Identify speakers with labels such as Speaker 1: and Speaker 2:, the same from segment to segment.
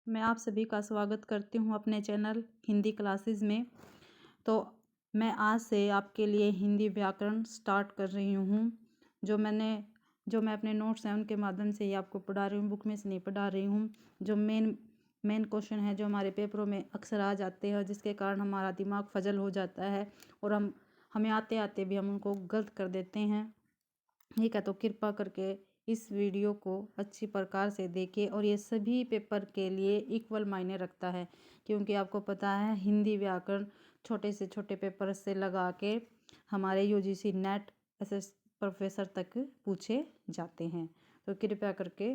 Speaker 1: मैं आप सभी का स्वागत करती हूँ अपने चैनल हिंदी क्लासेस में। तो मैं आज से आपके लिए हिंदी व्याकरण स्टार्ट कर रही हूँ। जो मैं अपने नोट्स हैं उनके माध्यम से ही आपको पढ़ा रही हूँ, बुक में से नहीं पढ़ा रही हूँ। जो मेन क्वेश्चन है जो हमारे पेपरों में अक्सर आ जाते हैं, जिसके कारण हमारा दिमाग फजल हो जाता है और हमें आते आते भी हम उनको गलत कर देते हैं। ठीक है, तो कृपा करके इस वीडियो को अच्छी प्रकार से देखिए और ये सभी पेपर के लिए इक्वल मायने रखता है, क्योंकि आपको पता है हिंदी व्याकरण छोटे से छोटे पेपर से लगा के हमारे यूजीसी नेट एसएस प्रोफेसर तक पूछे जाते हैं। तो कृपया करके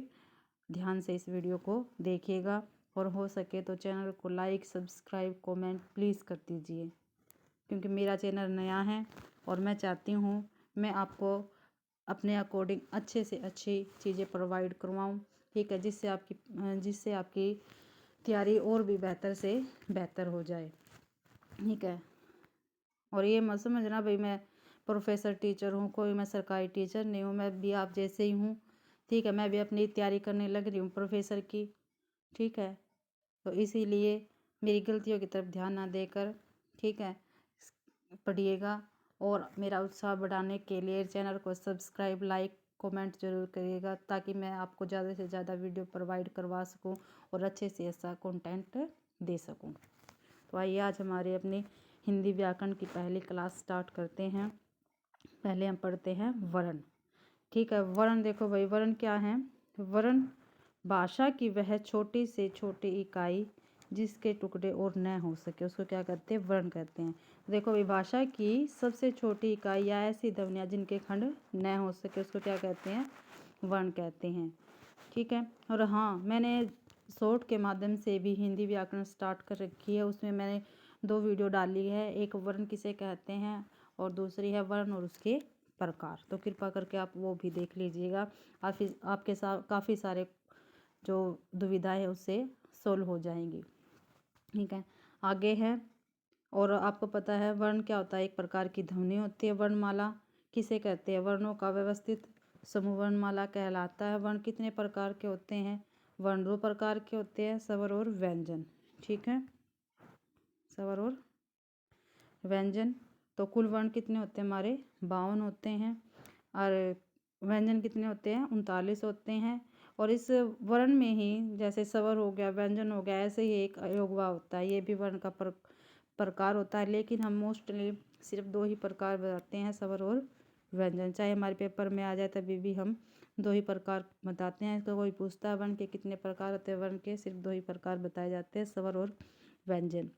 Speaker 1: ध्यान से इस वीडियो को देखिएगा और हो सके तो चैनल को लाइक, सब्सक्राइब, कमेंट प्लीज़ कर दीजिए, क्योंकि मेरा चैनल नया है और मैं चाहती हूँ मैं आपको अपने अकॉर्डिंग अच्छे से अच्छी चीज़ें प्रोवाइड करवाऊँ। ठीक है, जिससे आपकी तैयारी और भी बेहतर से बेहतर हो जाए। ठीक है, और ये मत समझना भाई मैं प्रोफेसर टीचर हूँ, कोई मैं सरकारी टीचर नहीं हूँ, मैं भी आप जैसे ही हूँ। ठीक है, मैं भी अपनी तैयारी करने लग रही हूँ प्रोफेसर की। ठीक है, तो इसीलिए मेरी गलतियों की तरफ ध्यान ना देकर, ठीक है, पढ़िएगा और मेरा उत्साह बढ़ाने के लिए चैनल को सब्सक्राइब, लाइक, कमेंट जरूर करिएगा, ताकि मैं आपको ज़्यादा से ज़्यादा वीडियो प्रोवाइड करवा सकूं और अच्छे से अच्छा कंटेंट दे सकूं। तो आइए आज हमारे अपनी हिंदी व्याकरण की पहली क्लास स्टार्ट करते हैं। पहले हम पढ़ते हैं वर्ण। ठीक है, वर्ण देखो भाई, वर्ण क्या है? वर्ण भाषा की वह छोटी से छोटी इकाई जिसके टुकड़े और न हो सके उसको क्या कहते हैं? वर्ण कहते हैं। देखो भाई, भाषा की सबसे छोटी इकाई या ऐसी ध्वनियाँ जिनके खंड न हो सके उसको क्या कहते हैं? वर्ण कहते हैं। ठीक है, और हाँ, मैंने शॉर्ट के माध्यम से भी हिंदी व्याकरण स्टार्ट कर रखी है। उसमें मैंने 2 वीडियो डाली है, एक वर्ण किसे कहते हैं और दूसरी है वर्ण और उसके प्रकार। तो कृपा करके आप वो भी देख लीजिएगा। आपके साथ काफ़ी सारे जो दुविधा है उससे सोल्व हो जाएंगी। ठीक है, आगे है, और आपको पता है वर्ण क्या होता है? एक प्रकार की ध्वनि होती है। वर्णमाला किसे कहते हैं? वर्णों का व्यवस्थित समूह वर्णमाला कहलाता है। वर्ण कितने प्रकार के होते हैं? वर्ण 2 प्रकार के होते हैं, स्वर और व्यंजन। ठीक है, स्वर और व्यंजन। तो कुल वर्ण कितने होते हैं हमारे? 52 होते हैं और व्यंजन कितने होते हैं? 39 होते हैं। और इस वर्ण में ही जैसे स्वर हो गया, व्यंजन हो गया, ऐसे ही एक अयोगवा होता है, ये भी वर्ण का प्रकार होता है। लेकिन हम मोस्टली सिर्फ 2 ही प्रकार बताते हैं, स्वर और व्यंजन। चाहे हमारे पेपर में आ जाए तभी भी हम 2 ही प्रकार बताते हैं। तो कोई पूछता है वर्ण के कितने प्रकार होते हैं? वर्ण के सिर्फ 2 ही प्रकार बताए जाते हैं, स्वर और व्यंजन।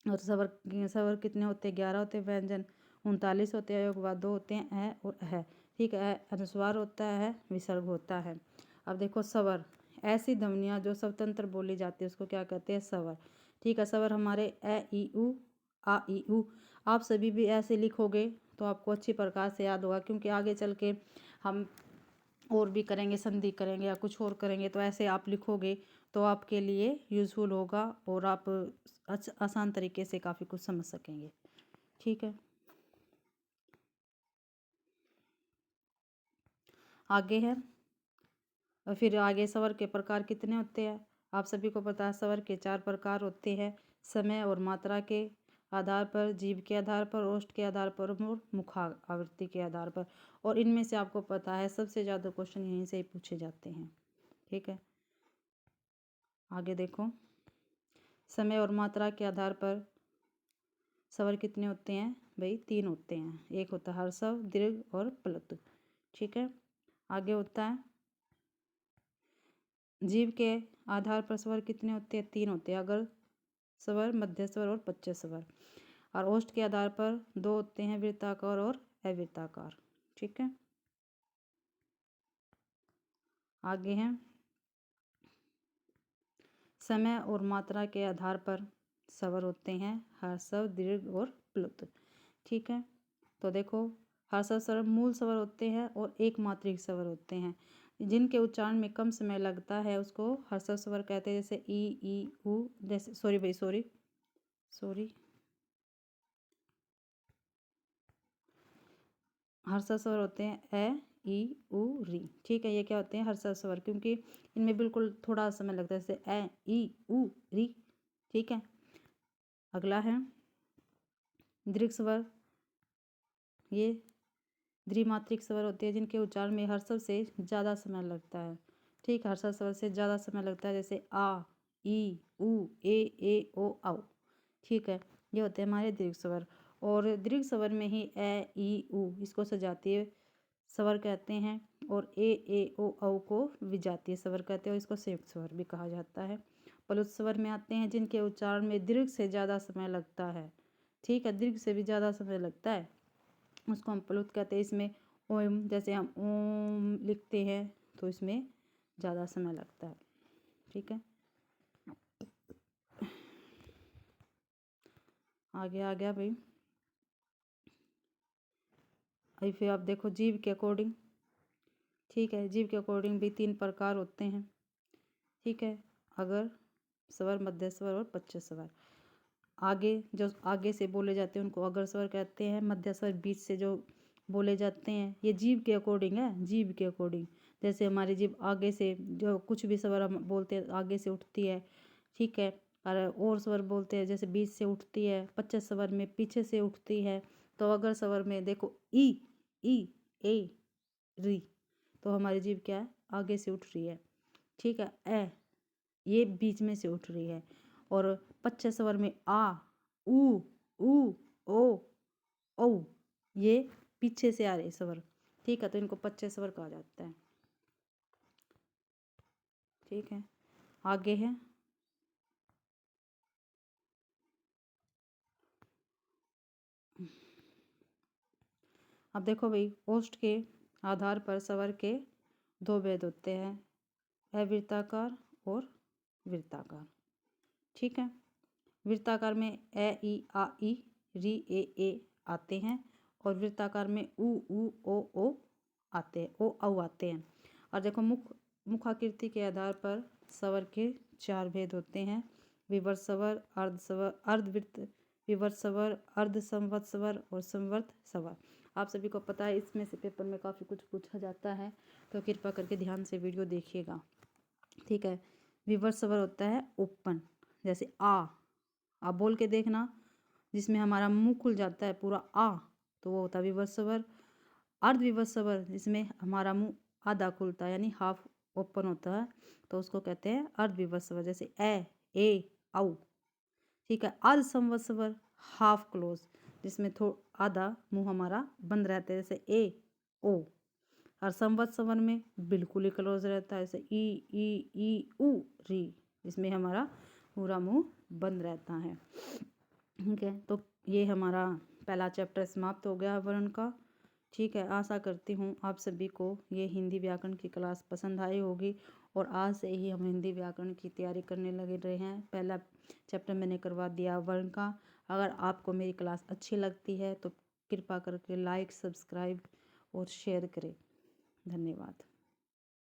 Speaker 1: और स्वर कितने होते हैं? 11 होते हैं। व्यंजन 39 होते हैं। अयोगवा 2 होते हैं, और है। ठीक है, अनुस्वार होता है, विसर्ग होता है। अब देखो स्वर, ऐसी ध्वनियाँ जो स्वतंत्र बोली जाती है उसको क्या कहते हैं? स्वर। ठीक है, स्वर हमारे ए ई उ, आ ई उ। आप सभी भी ऐसे लिखोगे तो आपको अच्छी प्रकार से याद होगा, क्योंकि आगे चल के हम और भी करेंगे, संधि करेंगे या कुछ और करेंगे, तो ऐसे आप लिखोगे तो आपके लिए यूज़फुल होगा और आप आसान तरीके से काफ़ी कुछ समझ सकेंगे। ठीक है, आगे है, और फिर आगे स्वर के प्रकार कितने होते हैं? आप सभी को पता है स्वर के 4 प्रकार होते हैं, समय और मात्रा के आधार पर, जीभ के आधार पर, ओष्ठ के आधार पर और मुखावृत्ति के आधार पर। और इनमें से आपको पता है सबसे ज़्यादा क्वेश्चन यहीं से ही पूछे जाते हैं। ठीक है, आगे देखो, समय और मात्रा के आधार पर स्वर कितने होते हैं? भाई 3 होते हैं। एक होता है ह्रस्व, दीर्घ और प्लुत। ठीक है, आगे होता है जीभ के आधार पर स्वर कितने होते हैं? 3 होते हैं, अगर स्वर, मध्य स्वर और पश्च स्वर। और ओष्ठ के आधार पर 2 होते हैं, वृत्ताकार और अवृत्ताकार। ठीक है, आगे हैं समय और मात्रा के आधार पर स्वर होते हैं ह्रस्व, दीर्घ और प्लुत। ठीक है, तो देखो, ह्रस्व स्वर मूल स्वर होते हैं और एक मात्रिक स्वर होते हैं, जिनके उच्चारण में कम समय लगता है उसको ह्रस्व स्वर कहते हैं। जैसे ई उ, जैसे सॉरी ह्रस्व स्वर होते हैं ए, ई उ री। ठीक है, ये क्या होते हैं? हर्षा स्वर, क्योंकि इनमें बिल्कुल थोड़ा समय लगता है, जैसे ए ई उ री। ठीक है, अगला है दीर्घ स्वर। ये द्विमात्रिक स्वर होते हैं जिनके उच्चारण में हर्षव से ज़्यादा समय लगता है। ठीक, हर्षव स्वर से ज़्यादा समय लगता है, जैसे आ ई उ ए ओ औ। ठीक है, ये होते हैं हमारे दीर्घ स्वर। और दीर्घ स्वर में ही ए ई उ इसको सजातीय स्वर कहते हैं, और ए ओ औ को विजातीय स्वर कहते हैं, और इसको संयुक्त स्वर भी कहा जाता है। प्लुत स्वर में आते हैं जिनके उच्चारण में दीर्घ से ज़्यादा समय लगता है। ठीक है, दीर्घ से भी ज़्यादा समय लगता है, उसको हम प्लुत कहते हैं। इसमें ओम, जैसे हम ओम लिखते हैं तो इसमें ज़्यादा समय लगता है। ठीक है, आगे आ गया भाई। अभी फिर आप देखो जीव के अकॉर्डिंग। ठीक है, जीव के अकॉर्डिंग भी 3 प्रकार होते हैं। ठीक है, अगर स्वर, मध्य स्वर और पश्च स्वर। आगे जो आगे से बोले जाते हैं उनको अगर स्वर कहते हैं। मध्य स्वर बीच से जो बोले जाते हैं, ये जीव के अकॉर्डिंग है, जीव के अकॉर्डिंग। जैसे हमारी जीभ आगे से जो कुछ भी स्वर हम बोलते हैं आगे से उठती है। ठीक है, और स्वर बोलते हैं जैसे बीच से उठती है। पश्च स्वर में पीछे से उठती है। तो अगर स्वर में देखो ई ए री, तो हमारी जीभ क्या है? आगे से उठ रही है। ठीक है, ए ये बीच में से उठ रही है। और पश्च स्वर में आ उ ओ औ, ये पीछे से आ रहे स्वर। ठीक है, तो इनको पश्च स्वर कहा जाता है। ठीक है, आगे है अब देखो भाई, ओष्ठ के आधार पर स्वर के 2 भेद होते हैं, अवृत्ताकार और वृत्ताकार। ठीक है, वृत्ताकार में ए ई आ ई री ए आते हैं, और वृत्ताकार में उ ओ आते हैं, ओ औ आते हैं। और देखो मुखाकृति के आधार पर स्वर के 4 भेद होते हैं, विवर्त स्वर, अर्ध स्वर, अर्धवृत्त विवर्त स्वर, अर्ध संवृत स्वर और संवर्त स्वर। आप सभी को पता है, इसमें से पेपर में काफ़ी कुछ पूछा जाता है, तो कृपया करके ध्यान से वीडियो देखिएगा। ठीक है, विवर्त स्वर होता है ओपन, जैसे आ बोल के देखना, जिसमें हमारा मुंह खुल जाता है पूरा आ, तो वो होता है विवर्त स्वर। अर्ध विवर्त स्वर, जिसमें हमारा मुंह आधा खुलता है, यानी हाफ ओपन होता है, तो उसको कहते हैं अर्ध विवर्त स्वर, जैसे ए औ। ठीक है, अर्ध संवृत स्वर, हाफ क्लोज, जिसमें आधा मुंह हमारा बंद रहता है, जैसे ए ओ। और संवृत स्वर में बिल्कुल ही क्लोज रहता है, जैसे ई उ री, जिसमें हमारा पूरा मुंह बंद रहता है। ठीक है, तो ये हमारा पहला चैप्टर समाप्त हो गया वर्ण का। ठीक है, आशा करती हूँ आप सभी को ये हिंदी व्याकरण की क्लास पसंद आई होगी, और आज से ही हम हिंदी व्याकरण की तैयारी करने लगे रहे हैं। पहला चैप्टर मैंने करवा दिया वर्ण का। अगर आपको मेरी क्लास अच्छी लगती है तो कृपया करके लाइक, सब्सक्राइब और शेयर करें। धन्यवाद।